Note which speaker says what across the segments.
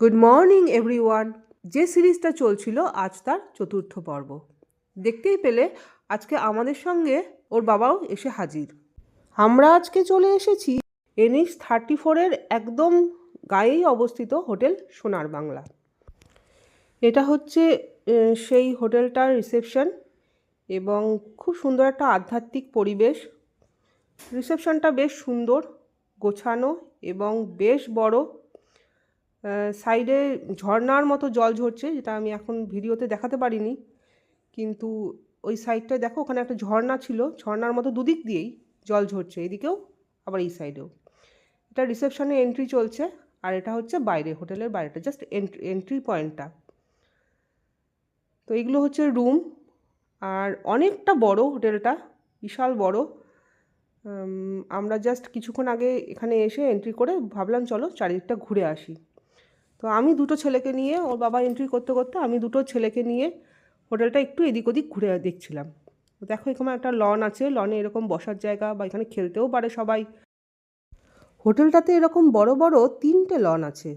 Speaker 1: Good morning everyone. যে সিরিজটা চলছিল আজ তার চতুর্থ পর্ব। দেখতেই পেলে আজকে আমাদের সঙ্গে ওর বাবাও এসে হাজির। আমরা আজকে চলে এসেছি NH34-এর একদম গায়েই অবস্থিত হোটেল সোনার বাংলা। এটা হচ্ছে সেই হোটেলটার রিসেপশন এবং খুব সুন্দর একটা আধ্যাত্মিক পরিবেশ। রিসেপশনটা বেশ সুন্দর, গোছানো এবং বেশ বড়। সাইডে ঝর্নার মতো জল ঝরছে, যেটা আমি এখন ভিডিওতে দেখাতে পারিনি, কিন্তু ওই সাইডটায় দেখো ওখানে একটা ঝর্না ছিল, ঝর্নার মতো দুদিক দিয়েই জল ঝরছে, এদিকেও আবার এই সাইডেও। এটা রিসেপশনে এন্ট্রি চলছে, আর এটা হচ্ছে বাইরে, হোটেলের বাইরেটা, জাস্ট এন্ট্রি পয়েন্টটা। তো এইগুলো হচ্ছে রুম, আর অনেকটা বড় হোটেলটা, বিশাল বড়। আমরা জাস্ট কিছুক্ষণ আগে এখানে এসে এন্ট্রি করে ভাবলাম চলো চারিদিকটা ঘুরে আসি। তো আমি দুটো ছেলেকে নিয়ে, ওর বাবা এন্ট্রি করতে করতে আমি দুটো ছেলেকে নিয়ে হোটেলটা একটু এদিক ওদিক ঘুরে দেখছিলাম। দেখো এখানে একটা লন আছে, লনে এরকম বসার জায়গা বা এখানে খেলতেও পারে সবাই। হোটেলটাতে এরকম বড় বড় 3টে লন আছে।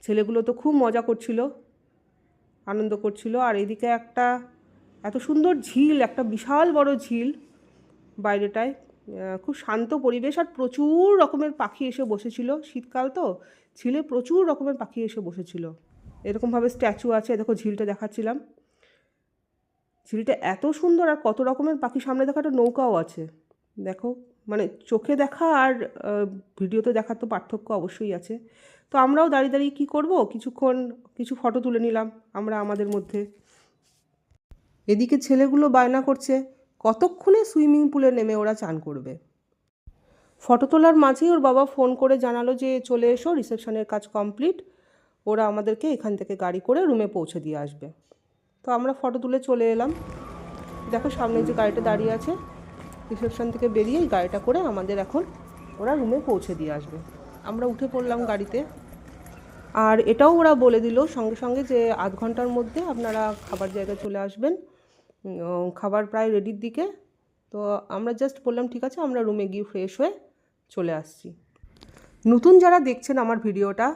Speaker 1: ছেলেগুলো তো খুব মজা করছিল, আনন্দ করছিল। আর এদিকে একটা এত সুন্দর ঝিল, একটা বিশাল বড় ঝিল বাইরেটায়, খুব শান্ত পরিবেশ, আর প্রচুর রকমের পাখি এসে বসেছিল। শীতকাল তো, ঝিলে প্রচুর রকমের পাখি এসে বসেছিল। এরকমভাবে স্ট্যাচু আছে, দেখো ঝিলটা দেখাচ্ছিলাম, ঝিলটা এত সুন্দর। আর কত রকমের পাখি, সামনে দেখা একটা নৌকাও আছে। দেখো, মানে চোখে দেখা আর ভিডিওতে দেখার তো পার্থক্য অবশ্যই আছে। তো আমরাও দাঁড়িয়ে দাঁড়িয়ে কী করবো, কিছুক্ষণ কিছু ফটো তুলে নিলাম আমরা আমাদের মধ্যে। এদিকে ছেলেগুলো বায়না করছে কতক্ষণে সুইমিং পুলে নেমে ওরা চান করবে। ফটো তোলার মাঝেই ওর বাবা ফোন করে জানালো যে চলে এসো, রিসেপশনের কাজ কমপ্লিট, ওরা আমাদেরকে এখান থেকে গাড়ি করে রুমে পৌঁছে দিয়ে আসবে। তো আমরা ফটো তুলে চলে এলাম। দেখো সামনে যে গাড়িটা দাঁড়িয়ে আছে, রিসেপশন থেকে বেরিয়ে এই গাড়িটা করে আমাদের এখন ওরা রুমে পৌঁছে দিয়ে আসবে। আমরা উঠে পড়লাম গাড়িতে। আর এটাও ওরা বলে দিল সঙ্গে সঙ্গে যে আধ ঘন্টার মধ্যে আপনারা খাবার জায়গায় চলে আসবেন, খাবার প্রায় রেডির দিকে। তো আমরা জাস্ট বললাম ঠিক আছে, আমরা রুমে গিয়ে ফ্রেশ হয়ে চলে আসছি। নতুন যারা দেখছেন আমার ভিডিওটা,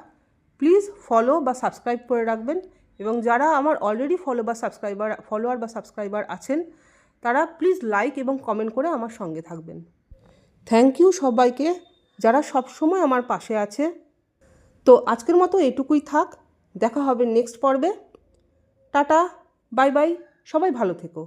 Speaker 1: প্লিজ ফলো বা সাবস্ক্রাইব করে রাখবেন, এবং যারা আমার অলরেডি ফলোয়ার বা সাবস্ক্রাইবার আছেন, তারা প্লিজ লাইক এবং কমেন্ট করে আমার সঙ্গে থাকবেন। থ্যাংক ইউ সবাইকে যারা সবসময় আমার পাশে আছে। তো আজকের মতো এটুকুই থাক, দেখা হবে নেক্সট পর্বে। টাটা, বাই বাই, সবাই ভালো থেকো।